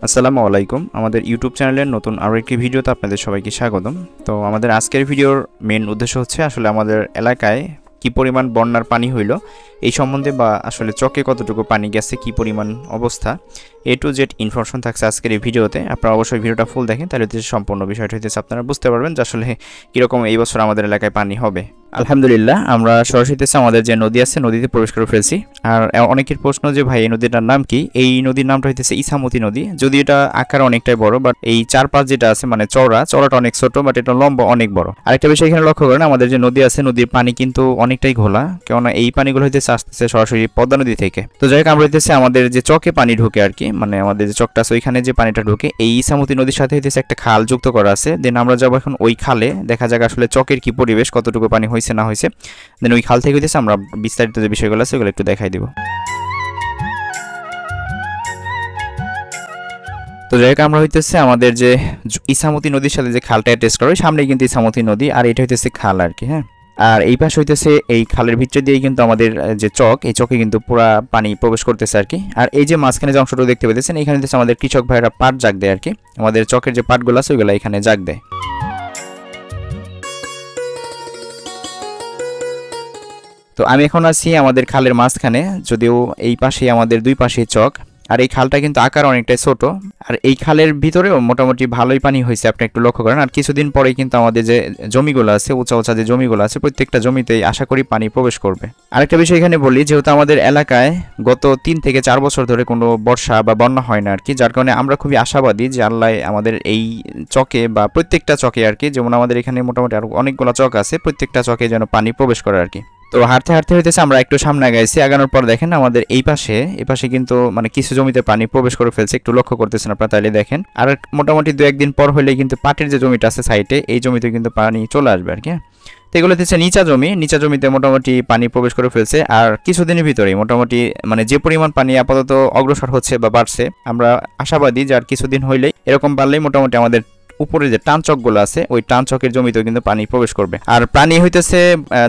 আসসালামু আলাইকুম। আমাদের ইউটিউব চ্যানেলের নতুন আরও একটি ভিডিওতে আপনাদের সবাইকে স্বাগতম। তো আমাদের আজকের ভিডিওর মেন উদ্দেশ্য হচ্ছে আসলে আমাদের এলাকায় কি পরিমাণ বন্যার পানি হইল এই সম্বন্ধে, বা আসলে চকে কতটুকু পানি গেছে, কি পরিমাণ অবস্থা, A to Z ইনফরমেশন থাকছে আজকের এই ভিডিওতে। আপনারা অবশ্যই ভিডিওটা ফুল দেখেন, তাহলে হচ্ছে সম্পূর্ণ বিষয়টা হইতেছে আপনারা বুঝতে পারবেন যে আসলে কীরকম এই বছর আমাদের এলাকায় পানি হবে। আলহামদুলিল্লাহ, আমরা সরাসরি আমাদের যে নদী আছে নদীতে প্রবেশ করে ফেলছি। আর অনেকের প্রশ্ন যে ভাই এই নদীটার নাম কি? এই নদীর নামটা হইতেছে ইছামতি নদী। যদি এটা আকার অনেকটাই বড়, বাট এই চারপাশ যেটা আছে মানে চওড়াটা অনেক ছোট, বাট এটা লম্বা অনেক বড়। আরেকটা বিষয় এখানে লক্ষ্য করেন, আমাদের যে নদী আছে নদীর পানি কিন্তু অনেকটাই ঘোলা, কেননা এই পানিগুলো হইতেছে আসতেছে সরাসরি পদ্মা নদী থেকে। তো যাই হোক, আমরা হইতেছে আমাদের যে চকে পানি ঢুকে আর কি, মানে আমাদের যে চকটা আছে ওইখানে যে পানিটা ঢুকে এই ইছামতি নদীর সাথে হইতেছে একটা খাল যুক্ত করা আছে। দেন আমরা যাবো এখন ওই খালে, দেখা যাক আসলে চকের কি পরিবেশ, কতটুকু পানি হয়েছে না হয়েছে। দেন ওই খাল থেকে হইতেছে আমরা বিস্তারিত যে বিষয়গুলো আছে ওগুলো একটু দেখাই দিব। তো যাই হোক, আমরা হইতেছে আমাদের যে ইছামতি নদীর সাথে যে খালটা অ্যাটাচ করা, সামনে কিন্তু ইছামতি নদী, আর এটা হইতেছে খাল আর কি। হ্যাঁ, আর এই পাশে হইতেছে এই খালের ভিতর দিয়ে কিন্তু আমাদের যে চক, এই চকে কিন্তু পুরা পানি প্রবেশ করতেছে আর কি। আর এই যে মাঝখানে যে অংশটা দেখতে পেতেছেন, এখানে হইতেছে আমাদের কৃষক ভাইরা পাট জাগ দেয় আর কি। আমাদের চকের যে পাটগুলো আছে ওইগুলো এখানে জাগ দেয়। তো আমি এখন আছি আমাদের খালের মাঝখানে, যদিও এই পাশে আমাদের দুই পাশে চক, আর এই খালটা কিন্তু আকার অনেকটাই ছোট। আর এই খালের ভিতরেও মোটামুটি ভালোই পানি হয়েছে, আপনি একটু লক্ষ্য করেন। আর কিছুদিন পরে কিন্তু আমাদের যে জমিগুলো আছে, উঁচা উঁচা যে জমিগুলো আছে, প্রত্যেকটা জমিতেই আশা করি পানি প্রবেশ করবে। আরেকটা বিষয় এখানে বলি, যেহেতু আমাদের এলাকায় গত 3 থেকে 4 বছর ধরে কোনো বর্ষা বা বন্যা হয় না আর কি, যার কারণে আমরা খুবই আশাবাদী যে আল্লাহ আমাদের এই চকে বা প্রত্যেকটা চকে আর কি, যেমন আমাদের এখানে মোটামুটি আরো অনেকগুলো চক আছে, প্রত্যেকটা চকে যেন পানি প্রবেশ করে আর কি। তো হাঁটতে হাঁটতে হইতেছে আমরা একটু সামনে আগাইছি। আগানোর পর দেখেন আমাদের এই পাশে কিন্তু মানে কিছু জমিতে পানি প্রবেশ করে ফেলছে, একটু লক্ষ্য করতেছেন আপনারা, তাইলে দেখেন। আর মোটামুটি 2-1 দিন পর হলে কিন্তু পাটের যে জমিটা আছে সাইডে, এই জমিতে কিন্তু পানি চলে আসবে আর কি। তো এগুলো হচ্ছে নিচা জমিতে মোটামুটি পানি প্রবেশ করে ফেলছে। আর কিছুদিনের ভিতরেই মোটামুটি মানে যে পরিমাণ পানি আপাতত অগ্রসর হচ্ছে বা বাড়ছে, আমরা আশাবাদী যে আর কিছুদিন হইলেই এরকম বাড়লেই মোটামুটি আমাদের উপরে যে টান চকগুলো আছে ওই টান চকের জমিতেও কিন্তু পানি প্রবেশ করবে। আর পানি হইতেছে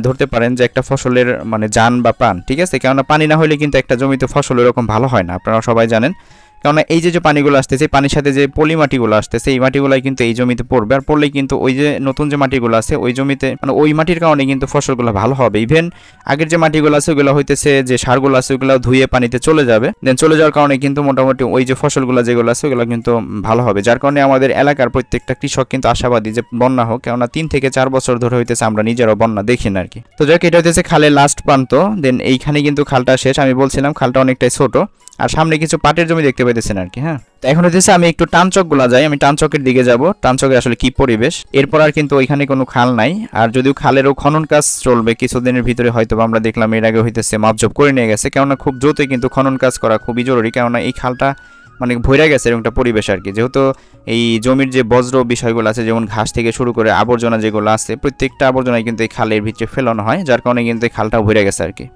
ধরতে পারেন যে একটা ফসলের মানে জান বা প্রাণ, ঠিক আছে? কেননা পানি না হলে কিন্তু একটা জমিতে ফসল এরকম ভালো হয় না, আপনারা সবাই জানেন। কেননা এই যে পানিগুলো আসতেছে, পানির সাথে যে পলি মাটিগুলো আসতেছে, এই মাটিগুলাই কিন্তু এই জমিতে পড়বে। আর পড়লেই কিন্তু ওই যে নতুন যে মাটিগুলো আছে ওই জমিতে মানে ওই মাটির কারণে কিন্তু ফসলগুলো ভালো হবে। ইভেন আগের যে মাটিগুলো আছে ওগুলো হইতেছে যে সারগুলো আছে ওগুলো ধুয়ে পানিতে চলে যাবে, দেন চলে যাওয়ার কারণে কিন্তু মোটামুটি ওই যে ফসলগুলো যেগুলো আছে ওগুলো কিন্তু ভালো হবে। যার কারণে আমাদের এলাকার প্রত্যেকটা কৃষক কিন্তু আশাবাদী যে বন্যা হোক, কেননা 3 থেকে 4 বছর ধরে হইতেছে আমরা নিজেরাও বন্যা দেখি না আর কি। তো যাক, এটা হইতেছে খালের লাস্ট প্রান্ত, দেন এইখানে কিন্তু খালটা শেষ। আমি বলছিলাম খালটা অনেকটাই ছোট, আর সামনে কিছু পাটের জমি দেখতে পাইতেছেন আর কি। হ্যাঁ, তো এখন হচ্ছে আমি একটু টানচকগুলা যাই, আমি টানচকের দিকে যাব। টানচকের আসলে কি পরিবেশ, এরপর আর কিন্তু ওইখানে কোনো খাল নাই। আর যদিও খালেরও খনন কাজ চলবে কিছুদিনের ভিতরে, হয়তো আমরা দেখলাম এর আগে হইতেছে মাপজোপ করে নিয়ে গেছে, কেননা খুব দ্রুতই কিন্তু খনন কাজ করা খুবই জরুরি, কেননা এই খালটা মানে ভইরা গেছে এরকম একটা পরিবেশ আর কি। যেহেতু এই জমির যে বজ্র বিষয়গুলো আছে, যেমন ঘাস থেকে শুরু করে আবর্জনা যেগুলো আছে, প্রত্যেকটা আবর্জনাই কিন্তু এই খালের ভিতরে ফেলানো হয়, যার কারণে কিন্তু এই খালটা ভইরা গেছে আর কি।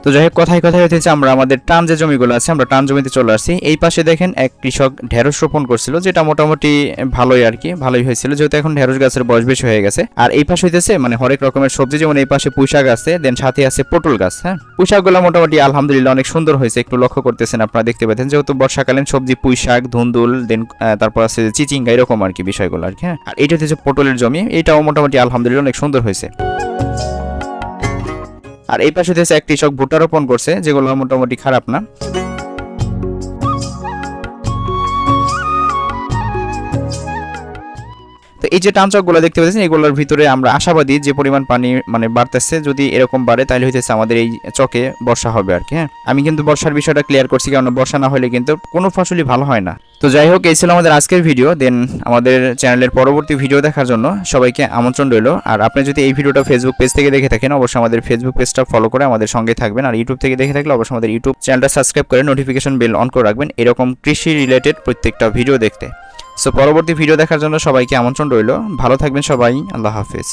তো যাই হোক, কথায় হইতেছে আমরা আমাদের টান যে জমিগুলো আছে আমরা টান জমিতে চলে আসছি। এই পাশে দেখেন এক কৃষক ঢেঁড়স রোপণ করছিল, যেটা মোটামুটি ভালোই আর কি, ভালোই হয়েছিল, যেহেতু এখন ঢেঁড়স গাছের বয়স বেশি হয়ে গেছে। আর এই পাশে হইতেছে মানে হরেক রকমের সবজি, যেমন এই পাশে পুঁই শাক আছে, দেন সাথে আছে পটল গাছ। হ্যাঁ, পুঁই শাকগুলো মোটামুটি আলহামদুলিল্লাহ অনেক সুন্দর হয়েছে, একটু লক্ষ্য করতেছেন আপনারা, দেখতে পাচ্ছেন, যেহেতু বর্ষাকালীন সবজি পুঁই শাক, ধুন্দুল, দেন তারপর আছে চিচিঙ্গা, এরকম আর কি বিষয়গুলো আর কি। হ্যাঁ, আর এইটা হচ্ছে পটলের জমি, এটাও মোটামুটি আলহামদুলিল্লাহ অনেক সুন্দর হয়েছে। আর এই পাশে হচ্ছে এক কৃষক ভুট্টা রোপণ করছে, যেগুলো মোটামুটি খারাপ না। তো এই যে টানচকগুলো দেখতে পাচ্ছেন, এগুলোর ভিতরে আমরা আশাবাদী যে পরিমাণ পানি মানে বাড়তেছে, যদি এরকম বাড়ে তাহলে হইতেছে আমাদের এই চকে বর্ষা হবে আর কি। হ্যাঁ, আমি কিন্তু বর্ষার বিষয়টা ক্লিয়ার করছি, কারণ বর্ষা না হলে কিন্তু কোনো ফসলই ভালো হয় না। তো যাই হোক, এই ছিল আমাদের আজকের ভিডিও। দেন আমাদের চ্যানেলের পরবর্তী ভিডিও দেখার জন্য সবাইকে আমন্ত্রণ রইল। আর আপনি যদি এই ভিডিওটা ফেসবুক পেজ থেকে দেখে থাকেন, অবশ্যই আমাদের ফেসবুক পেজটা ফলো করে আমাদের সঙ্গে থাকবেন। আর ইউটিউব থেকে দেখে থাকলে অবশ্যই আমাদের ইউটিউব চ্যানেলটা সাবস্ক্রাইব করে নোটিফিকেশন বেল অন করে রাখবেন, এরকম কৃষি রিলেটেড প্রত্যেকটা ভিডিও দেখতে। সো পরবর্তী ভিডিও দেখার জন্য সবাইকে আমন্ত্রণ রইল। ভালো থাকবেন সবাই, আল্লাহ হাফেজ।